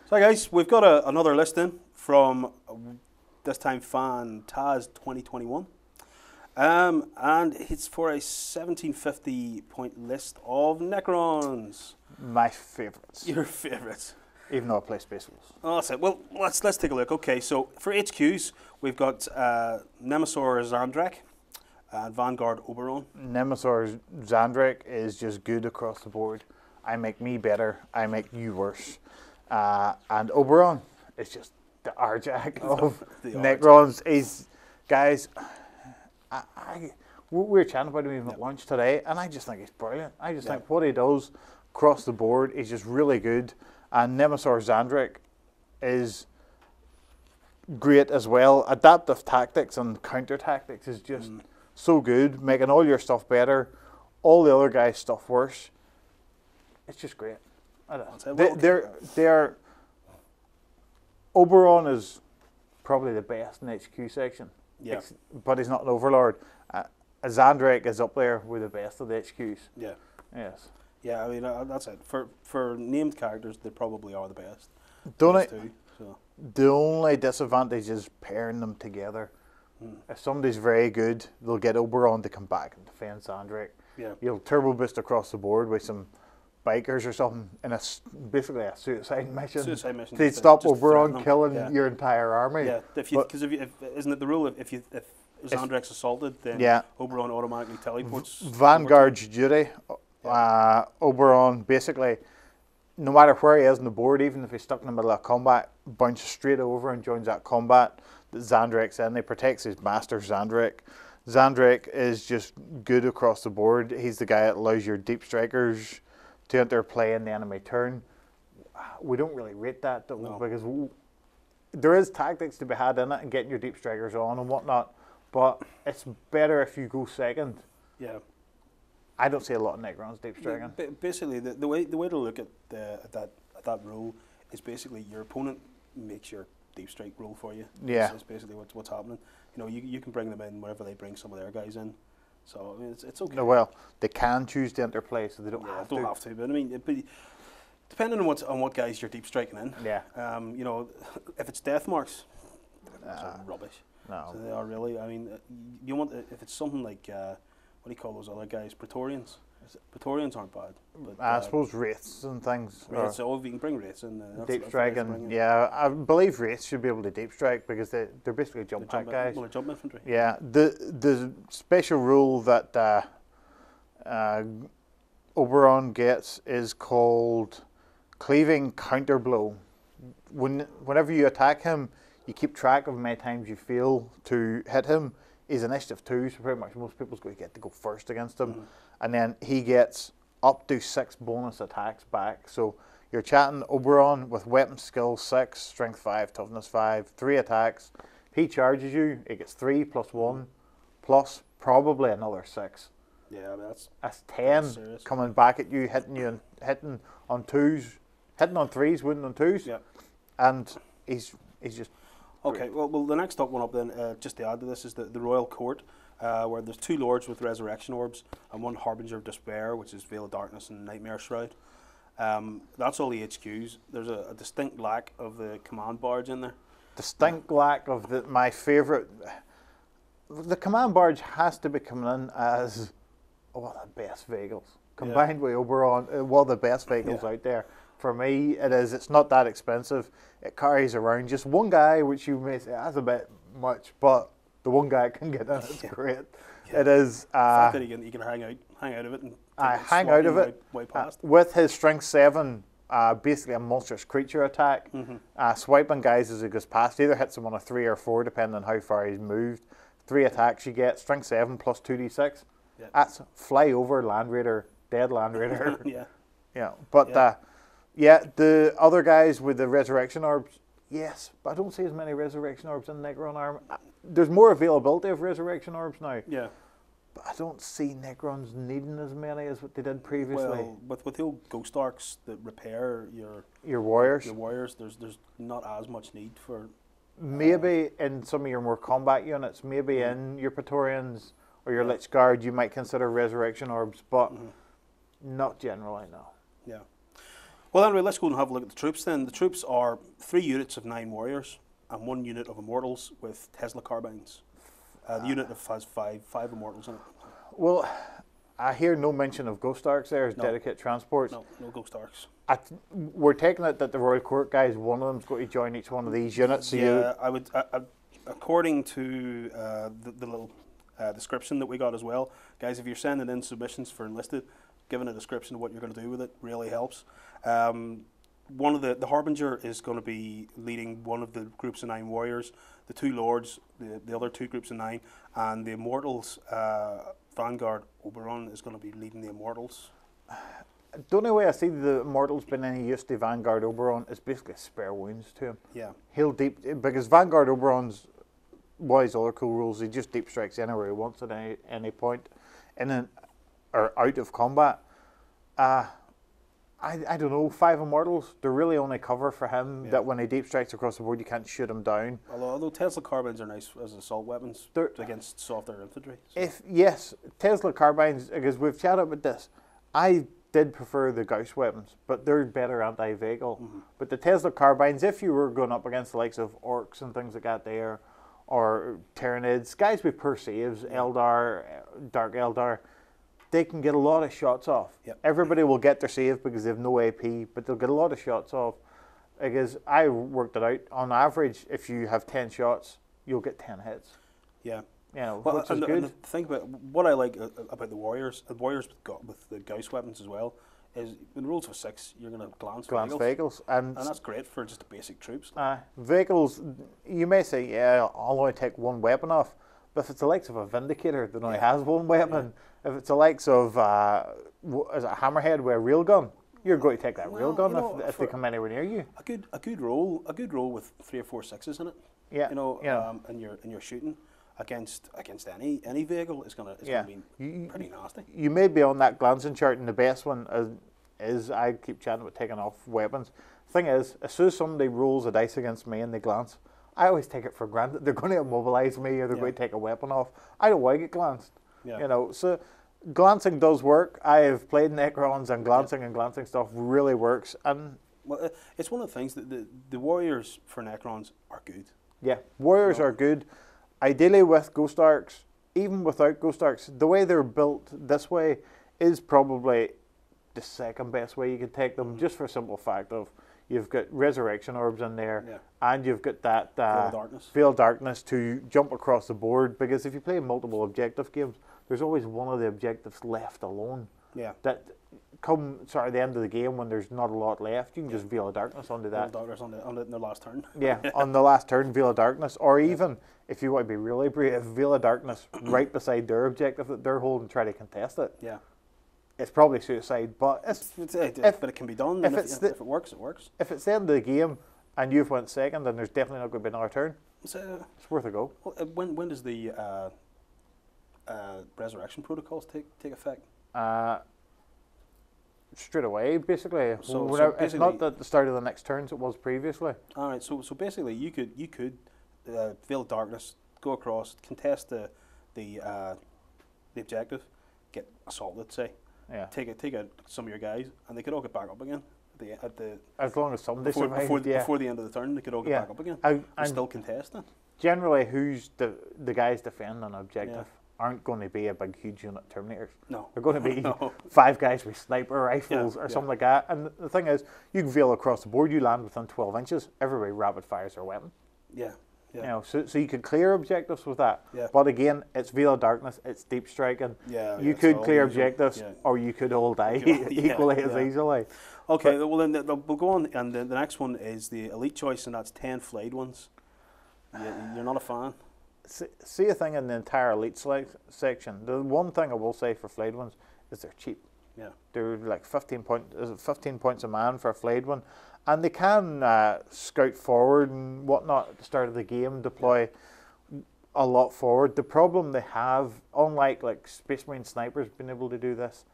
So guys, we've got another listing from this time fan Tazz2021. And it's for a 1750 point list of Necrons. My favourites. Your favourites. Even though I play Space Wolves. Oh, that's it. Well, let's take a look. Okay, so for HQs, we've got Nemesaur Zandrak and Vanguard Oberon. Nemesaur Zandrak is just good across the board. I make me better, I make you worse. And Oberon is just the Arjack of Necrons. Guys, we were chatting about him even at lunch today, and I just think he's brilliant. I just think what he does across the board is just really good. And Nemesaur Zandrak is great as well. Adaptive tactics and counter tactics is just so good, making all your stuff better, all the other guys' stuff worse. It's just great. They're Oberon is probably the best in the HQ section. Yeah. But he's not an overlord. Zandrak is up there with the best of the HQs. Yeah. Yes. Yeah, I mean, that's it. For named characters, they probably are the best. The only disadvantage is pairing them together. If somebody's very good, they'll get Oberon to come back and defend Zandrak. Yeah. You'll turbo boost across the board with some bikers or something in basically a suicide mission. To stop Oberon killing your entire army. Yeah, because isn't it the rule if Zandrak's assaulted, then Oberon automatically teleports. Vanguard's duty. Oberon basically, no matter where he is on the board, even if he's stuck in the middle of combat, bounces straight over and joins that combat that Zandrak's in. He protects his master Zandrak. Zandrak is just good across the board. He's the guy that allows your deep strikers to enter play in the enemy turn. We don't really rate that because there is tactics to be had in it and getting your deep strikers on and whatnot, but it's better if you go second. Yeah. I don't see a lot of Necrons deep striking. Basically, the way to look at that rule is basically your opponent makes your deep strike roll for you. Yeah, that's basically what's happening. You know, you can bring them in whenever they bring some of their guys in. So I mean, it's okay. No, well, they can choose to enter play, so they don't have to. Don't have to, but I mean, depending on what guys you're deep striking in. Yeah. You know, if it's death marks, they're rubbish. No. So they are really. I mean, you want if it's something like. What do you call those other guys? Praetorians. Praetorians aren't bad. But, I suppose wraiths and things. Wraiths, so if you can bring wraiths in. Deep striking, yeah. I believe wraiths should be able to deep strike because they're basically jump pack guys. Well, jump infantry. Yeah. The special rule that Oberon gets is called cleaving counter blow. Whenever you attack him, you keep track of how many times you fail to hit him. He's initiative 2, so pretty much most people's going to get to go first against him. And then he gets up to 6 bonus attacks back. So you're chatting Oberon with weapon skill 6, strength 5, toughness 5, 3 attacks. He charges you, he gets 3 plus 1, plus probably another 6. Yeah, I mean, that's 10 coming back at you, hitting on 2s, hitting on 3s, winning on 2s. Yeah. And he's just... Okay, well, the next one up then, just to add to this, is the Royal Court, where there's 2 lords with resurrection orbs and 1 Harbinger of Despair, which is Veil of Darkness and Nightmare Shroud. That's all the HQs. There's a distinct lack of the command barge in there. Distinct lack of my favourite. The command barge has to be coming in as one of the best vehicles. Combined with Oberon, one of the best vehicles out there. For me, it is. It's not that expensive. It carries around just one guy, which you may say that's a bit much, but the one guy can get in. It's great. Yeah. It is. The fact that he can hang out of it and hang out of it way past. With his strength 7, basically a monstrous creature attack. Swiping guys as he goes past, either hits him on a 3 or 4, depending on how far he's moved. 3 attacks you get. Strength 7 plus 2d6. Yeah. That's fly over Land Raider, dead Land Raider. Yeah. But. The other guys with the resurrection orbs, yes, but I don't see as many resurrection orbs in Necron army. There's more availability of resurrection orbs now. Yeah. But I don't see Necrons needing as many as what they did previously. Well, with the old Ghost Arcs that repair your warriors. Your warriors, there's not as much need for. Maybe in some of your more combat units, maybe in your Praetorians or your Lich Guard, you might consider resurrection orbs, but not generally, no. Yeah. Well, anyway, let's go and have a look at the troops then. The troops are 3 units of 9 warriors and 1 unit of immortals with Tesla carbines. The unit has five immortals in it. Well, I hear no mention of Ghost Arcs there as No. dedicated transports. No Ghost Arcs. We're taking it that the Royal Court guys, one of them's going to join each one of these units. So Yeah, I would. According to the little description that we got as well, guys, if you're sending in submissions for enlisted, giving a description of what you're going to do with it really helps. One of the Harbinger is going to be leading one of the groups of 9 warriors, the 2 lords, the other 2 groups of 9, and the immortals. Vanguard Oberon is going to be leading the immortals. The only way I see the Immortals being any use to Vanguard Oberon is basically spare wounds to him. Yeah. He'll deep, because Vanguard Oberon's, what his other cool rules, he just deep strikes anywhere he wants at any point, or out of combat. I don't know, 5 Immortals, they're really only cover for him, that when he deep strikes across the board you can't shoot him down. Although Tesla carbines are nice as assault weapons against softer infantry. So. Yes, Tesla carbines, because we've chatted about this, I did prefer the Gauss weapons, but they're better anti-vehicle. But the Tesla carbines, if you were going up against the likes of orcs and things like that there, or Tyranids, guys with poor saves, Eldar, Dark Eldar, they can get a lot of shots off. Yep. Everybody will get their save because they have no AP, but they'll get a lot of shots off. Because I worked it out, on average, if you have 10 shots, you'll get 10 hits. Yeah. You know, Well, which is good. and the thing about what I like about the Warriors with the Gauss weapons as well, is in rules of 6, you're going to glance vehicles. And that's great for just the basic troops. Vehicles, you may say, yeah, I'll only take 1 weapon off. But if it's the likes of a Vindicator that only has 1 weapon, if it's the likes of is it a Hammerhead with a railgun, you're going to take that railgun if they come anywhere near you. A good roll with 3 or 4 6s in it. Yeah, and you're shooting against any vehicle is gonna be pretty nasty. You may be on that glancing chart, and the best one is I keep chatting about taking off weapons. Thing is, as soon as somebody rolls a dice against me and they glance, I always take it for granted they're going to immobilize me or they're going to take a weapon off. I don't want to get glanced. Yeah. You know, so glancing does work. I have played Necrons, and glancing stuff really works. And well, it's one of the things that the Warriors for Necrons are good. Yeah, Warriors are good. Ideally with Ghost Arcs, even without Ghost Arcs, the way they're built this way is probably the second best way you could take them, just for a simple fact of you've got Resurrection Orbs in there, and you've got that Veil of Darkness to jump across the board, because if you play multiple objective games, there's always one of the objectives left alone. Yeah. That come the end of the game when there's not a lot left, you can just Veil of Darkness onto that. Veil of Darkness on the last turn. Yeah, on the last turn, Veil of Darkness, or even if you want to be really brave, Veil of Darkness right beside their objective that they're holding, try to contest it. Yeah. It's probably suicide, but but it can be done. If it works, it works. If it's the end of the game and you've went second, then there's definitely not going to be another turn. It's worth a go. Well, when does the resurrection protocols take effect? Straight away, basically. So it's not at the start of the next turns; it was previously. All right. So basically, you could Veil of Darkness, go across, contest the objective, get assaulted, say. Yeah. Take out some of your guys, and they could all get back up again. As long as somebody survives, before the end of the turn, they could all get back up again. And still contest it. Generally, who's the guys defending an objective aren't going to be a big, huge unit Terminators. No. They're going to be 5 guys with sniper rifles or something like that. And the thing is, you can veil across the board, you land within 12 inches, everybody rapid fires their weapon. Yeah. Yeah. You know, so you could clear objectives with that. Yeah. But again, it's Veil of Darkness, it's deep striking. Yeah, you could clear objectives, or you could all die equally as easily. Okay, well then we'll go on, and the next one is the elite choice, and that's 10 flayed ones. You're not a fan? See a thing in the entire elite section. The one thing I will say for flayed ones is they're cheap. Yeah. They're like 15 points a man for a flayed one. And they can scout forward and whatnot at the start of the game, deploy a lot forward. The problem they have, unlike like Space Marine snipers being able to do this,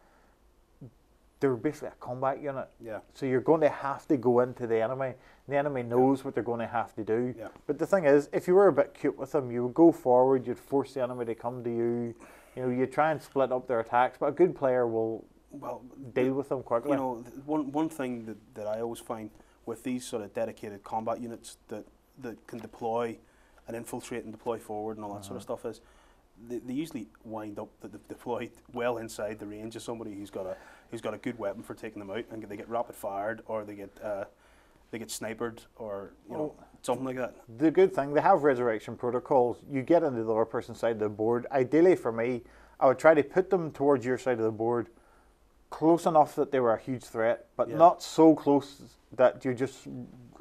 they're basically a combat unit. Yeah. So you're going to have to go into the enemy. The enemy knows what they're going to have to do. Yeah. But the thing is, if you were a bit cute with them, you would go forward, you'd force the enemy to come to you. You know, you try and split up their attacks, but a good player will well, deal with them quickly. You know, one thing that I always find with these sort of dedicated combat units that can deploy and infiltrate and deploy forward and all that sort of stuff is they usually wind up deployed well inside the range of somebody who's got a good weapon for taking them out, and they get rapid fired, or they get sniped, or something like that. The good thing, they have resurrection protocols. You get into the other person's side of the board. Ideally for me, I would try to put them towards your side of the board, close enough that they were a huge threat, but not so close that you just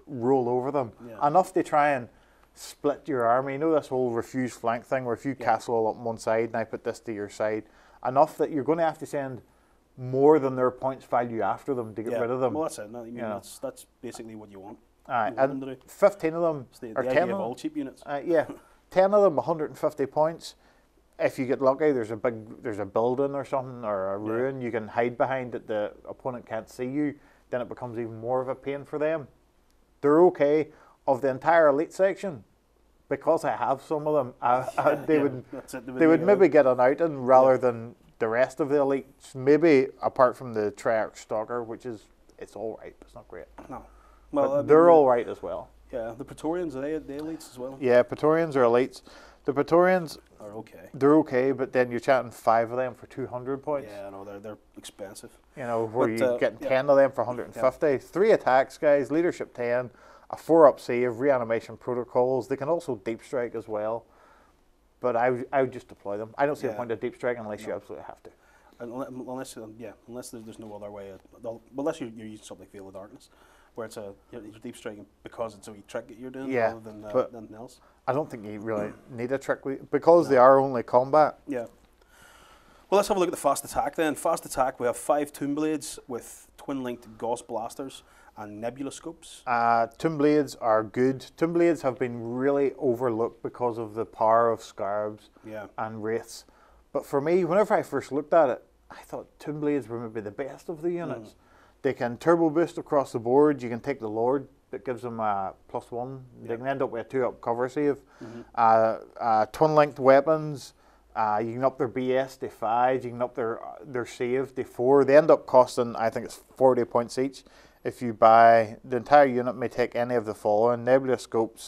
roll over them. Yeah. Enough to try and split your army. You know this whole refuse flank thing where if you castle all up on one side and I put this to your side, enough that you're going to have to send more than their points value after them to get rid of them. Well, that's it. No, that's basically what you want. And 15 of them it's the or 10 of all cheap units. 10 of them 150 points. If you get lucky, there's a building or something or a ruin you can hide behind that the opponent can't see you. Then it becomes even more of a pain for them. They're okay. Of the entire elite section, because I have some of them, they would maybe get an outing rather than the rest of the elites. Maybe apart from the Triarch Stalker, which it's all right. It's not great. No, well, but they're all right as well. Yeah, the Praetorians, are they elites as well? Yeah, Praetorians are elites. The Praetorians are okay. They're okay, but then you're chatting 5 of them for 200 points. Yeah, no, they're expensive. You know, where you get 10 of them for 150. Yeah. 3 attacks, guys. Leadership 10. A 4-up save, reanimation protocols. They can also deep strike as well. But I would just deploy them. I don't see the point of deep strike unless you absolutely have to. Unless there's no other way. Unless you're using something like Veil of Darkness, where you're deep striking because it's a wee trick that you're doing rather than anything else. I don't think you really need a trick because they are only combat. Yeah. Well, let's have a look at the fast attack then. Fast attack, we have 5 Tomb Blades with twin-linked Gauss blasters and nebula scopes. Tomb Blades are good. Tomb Blades have been really overlooked because of the power of Scarabs and Wraiths. But for me, whenever I first looked at it, I thought Tomb Blades were maybe the best of the units. They can turbo boost across the board. You can take the Lord that gives them a +1. They can end up with a 2-up cover save. Twin-linked weapons. You can up their BS to 5. You can up their save to 4. They end up costing, I think it's 40 points each. If you buy, the entire unit may take any of the following: Nebula Scopes,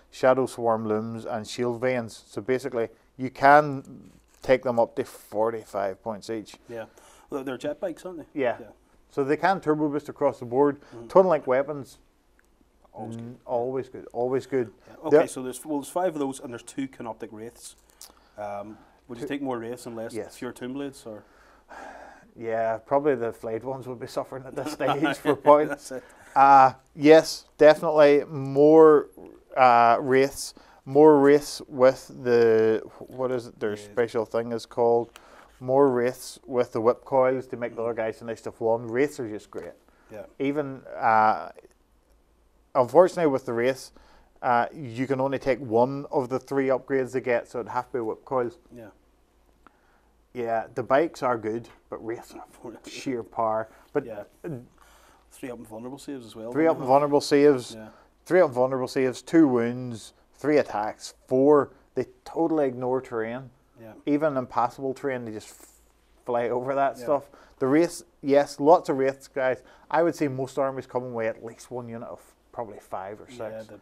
Shadow Swarm Looms, and Shield Veins. So basically, you can take them up to 45 points each. Yeah. Well, they're jet bikes, aren't they? Yeah. So they can turbo boost across the board. Twin-link weapons, always good. Always good. Yeah. Okay, so there's 5 of those, and there's 2 Canoptic Wraiths. Would you take more Wraiths and less pure Tomb Blades? Or? Yeah, probably the flayed ones would be suffering at this stage for points. That's it. Yes, definitely more Wraiths. More Wraiths with the, what is it, their special thing is called? More Wraiths with the whip coils to make the other guys initiative 1. Wraiths are just great. Yeah. Even, unfortunately with the Wraiths, you can only take 1 of the 3 upgrades they get, so it'd have to be whip coils. Yeah. Yeah, the bikes are good, but Wraiths are sheer power. But 3-up and vulnerable saves as well. 3-up and vulnerable saves. Yeah. 3-up and vulnerable saves, 2 wounds, 3 attacks, 4. They totally ignore terrain. Yeah. Even impassable terrain, they just fly over that stuff. The Wraiths, yes, lots of Wraiths, guys. I would say most armies coming with at least 1 unit of probably 5 or 6. Yeah, the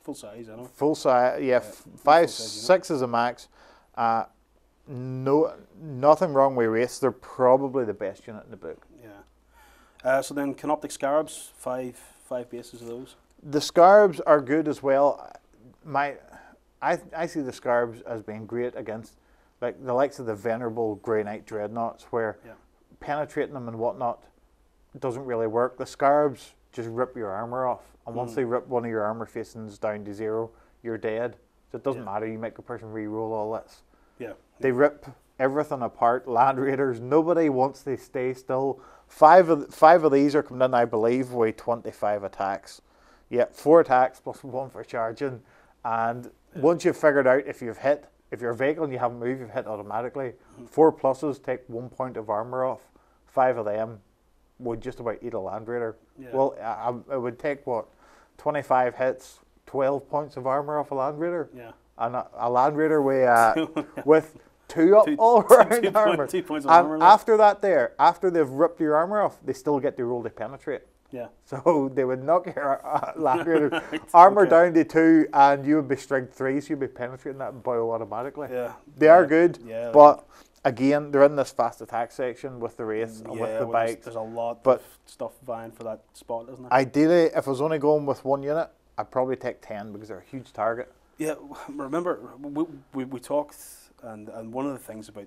full size, I know. Full size, 5, 6 is a max. No, nothing wrong with Wraiths. They're probably the best unit in the book. Yeah. So then Canoptic Scarabs, 5 bases of those. The Scarabs are good as well. I see the Scarabs as being great against like the likes of the venerable Grey Knight Dreadnoughts, where penetrating them and whatnot doesn't really work. The Scarabs just rip your armor off, and once they rip one of your armor facings down to 0, you're dead. So it doesn't matter. You make a person re-roll all this. Yeah. They rip everything apart. Land Raiders, nobody wants to stay still. 5 of these are coming in, I believe, with 25 attacks. Yeah, 4 attacks plus 1 for charging. And once you've figured out if you're a vehicle and you haven't moved, you've hit automatically. 4 pluses take 1 point of armor off. 5 of them would just about eat a Land Raider. Yeah. Well, it would take, 25 hits, 12 points of armor off a Land Raider? Yeah. And a Land Raider with 2 up all around armor. 2 points on armor. And after that after they've ripped your armor off, they still get to roll to penetrate. Yeah. So they would knock your armor down to 2 and you would be strength 3, so you'd be penetrating that boil automatically. Yeah. They are good, yeah, but again, they're in this fast attack section with the race and with the bikes. There's a lot of stuff vying for that spot, isn't there? Ideally, if I was only going with one unit, I'd probably take 10 because they're a huge target. Yeah, remember, we talked, and one of the things about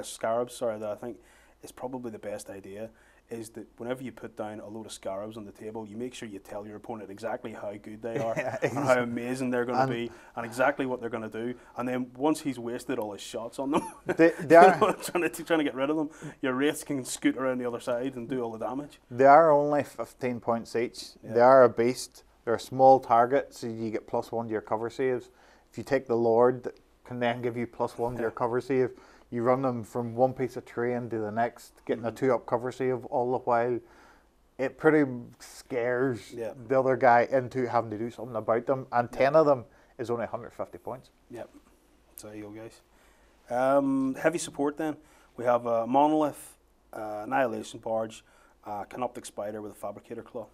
scarabs, that I think is probably the best idea, is that whenever you put down a load of scarabs on the table, you make sure you tell your opponent exactly how good they are, and how amazing they're going to be, and exactly what they're going to do. And then once he's wasted all his shots on them, they are trying to get rid of them, your wraiths can scoot around the other side and do all the damage. They are only 15 points each. Yeah. They are a beast. They're a small target, so you get +1 to your cover saves. If you take the Lord, that can then give you +1 to your cover save. You run them from one piece of terrain to the next, getting a 2-up cover save all the while. It pretty scares the other guy into having to do something about them. And 10 of them is only 150 points. Yep. So there you go, guys. Heavy support then. We have a Monolith, Annihilation Barge, Canoptic Spider with a Fabricator Claw.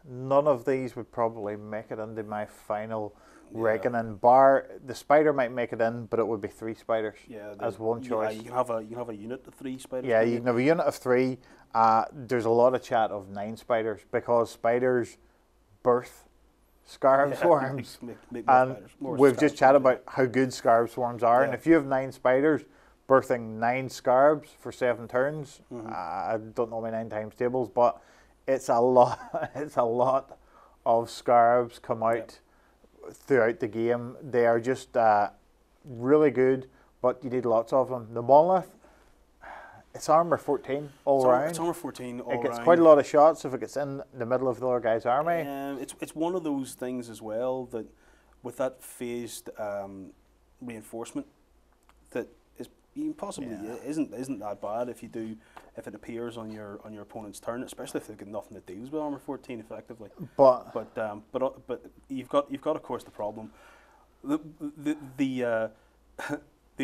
None of these would probably make it into my final reckoning. Bar the spider might make it in, but it would be 3 spiders as one choice. You can have a unit of 3 spiders. Yeah, you can have a unit of 3. There's a lot of chat of 9 spiders because spiders birth scarab swarms, and we've just chatted about how good scarab swarms are. And if you have 9 spiders birthing 9 scarabs for 7 turns, I don't know my 9 times tables, but it's a lot. It's a lot of scarabs come out throughout the game. They are just really good, but you need lots of them. The Monolith, it's armor 14 all around. It's armor 14 all around. It gets quite a lot of shots if it gets in the middle of the other guy's army. It's one of those things as well that with that phased reinforcement that is possibly isn't that bad if it appears on your opponent's turn, especially if they've got nothing that deals with armor 14 effectively. But you've got of course the problem. The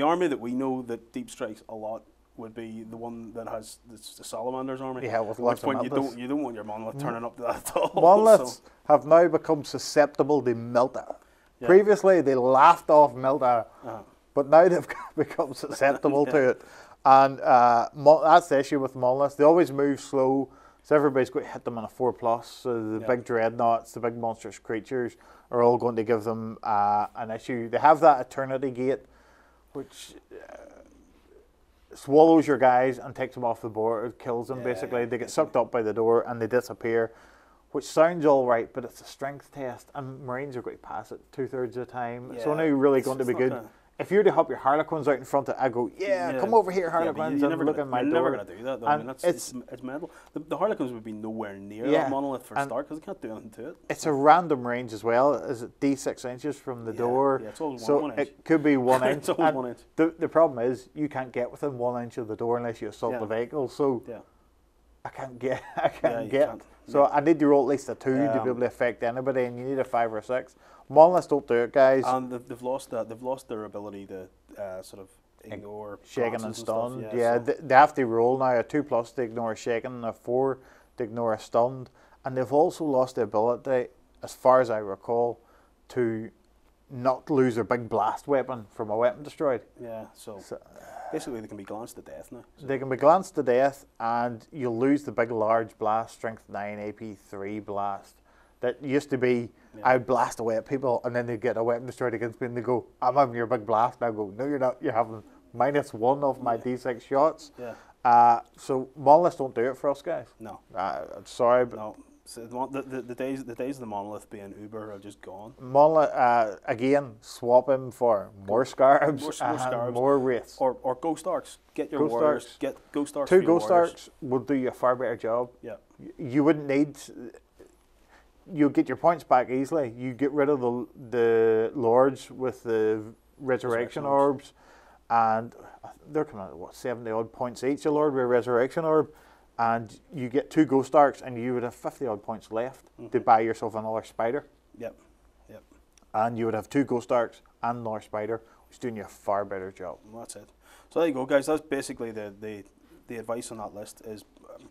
army that we know that deep strikes a lot would be the one that has the Salamander's army. Yeah, with at which point you don't want your Monolith turning up to that at all. Monoliths have now become susceptible to Melta. Yeah. Previously they laughed off Melta, but now they've become susceptible to it. And that's the issue with Monoliths. They always move slow, so everybody's going to hit them on a 4+. So the big dreadnoughts, the big monstrous creatures are all going to give them an issue. They have that Eternity Gate, which swallows your guys and takes them off the board. It kills them basically. They get sucked up by the door and they disappear, which sounds all right, but it's a strength test, and Marines are going to pass it 2/3 of the time. It's only really going to be good. If you were to help your Harlequins out in front, I go, come over here, Harlequins, and look at my door. You're never going to do that, though. I mean, it's mental. The Harlequins would be nowhere near that Monolith for a start, because they can't do anything to it. It's a random range as well. Is it D6 inches from the door? Yeah, it's always so 1 inch. It could be 1 inch. It's always 1 inch. The problem is, you can't get within 1 inch of the door unless you assault the vehicle. So I can't get. So I need to roll at least a 2 to be able to affect anybody, and you need a 5 or 6. Monoliths don't do it, guys. And they've lost their ability to sort of ignore shaken and stunned. So They have to roll now a 2+ to ignore a shaken, and a 4 to ignore a stunned, and they've also lost the ability, as far as I recall, to not lose their big blast weapon from a weapon destroyed. Yeah, so basically they can be glanced to death now. So. They can be glanced to death, and you'll lose the big large blast, strength 9, AP 3 blast. That used to be, I'd blast away at people, and then they'd get a weapon destroyed against me, and they go, I'm having your big blast. And I go, no, you're not. You're having -1 of my D6 shots. Yeah. So Monoliths don't do it for us, guys. No. I'm sorry, but no. So the days of the Monolith being Uber are just gone. Monolith, again, swap him for more Scarabs, more Wraiths. Or Ghost Arcs. Get your Ghost Warriors. Arcs. Get Ghost Arcs. 2 Ghost Arcs will do you a far better job. Yeah. You wouldn't need... You'll get your points back easily. You get rid of the Lords with the Resurrection Orbs, and they're coming out at what, 70 odd points each, a Lord with a Resurrection Orb, and you get 2 Ghost Arcs, and you would have 50 odd points left to buy yourself another Spider. Yep. And you would have 2 Ghost Arcs and another Spider, he's doing you a far better job. Well, that's it. So there you go, guys. That's basically the advice on that list is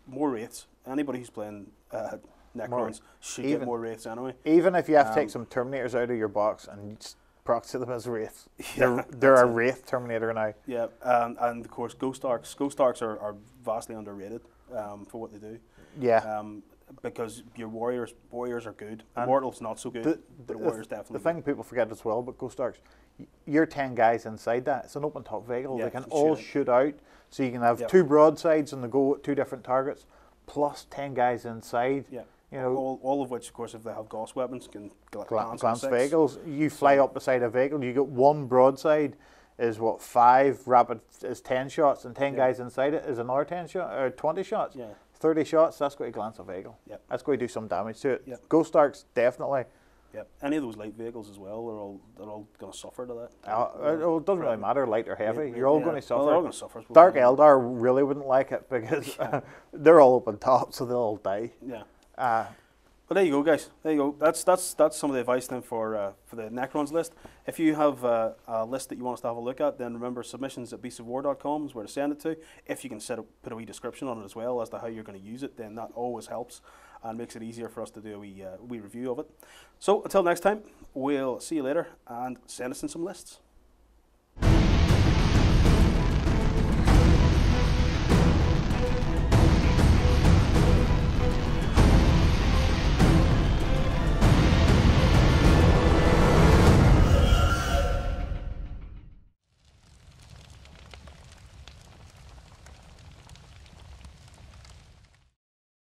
more wraiths. Anybody who's playing Necrons should get more wraiths anyway. Even if you have to take some Terminators out of your box and just proxy them as wraiths. Yeah, they're a wraith Terminator now. Yeah, and of course Ghost Arcs. Ghost Arcs are vastly underrated for what they do. Yeah. Because your warriors are good. Immortals not so good. The warriors definitely. The thing people forget as well about Ghost Arcs, you're 10 guys inside that. It's an open top vehicle. Yeah, they can all shoot out. So you can have 2 broadsides on the go at 2 different targets, plus 10 guys inside. Yeah. You know, all of which, of course, if they have Gauss weapons, can glance vehicles. You fly up beside a vehicle. You get 1 broadside is what 5 rapid is 10 shots, and 10 guys inside it is another 10 shot or 20 shots. Yeah. 30 shots. That's going to glance a vehicle. Yep. That's going to do some damage to it. Yep. Ghost Arcs definitely. Yep. Any of those light vehicles as well, they're all going to suffer to that. It doesn't really matter, light or heavy. You're all going to suffer. Well, they're all going to suffer. Dark Eldar really wouldn't like it because they're all open top, so they'll all die. Yeah. But there you go, guys. There you go. That's some of the advice then for the Necrons list. If you have a list that you want us to have a look at, then remember submissions@beastsofwar.com is where to send it to. If you can put a wee description on it as well as to how you're going to use it, then that always helps and makes it easier for us to do a wee review of it. So until next time, we'll see you later and send us in some lists.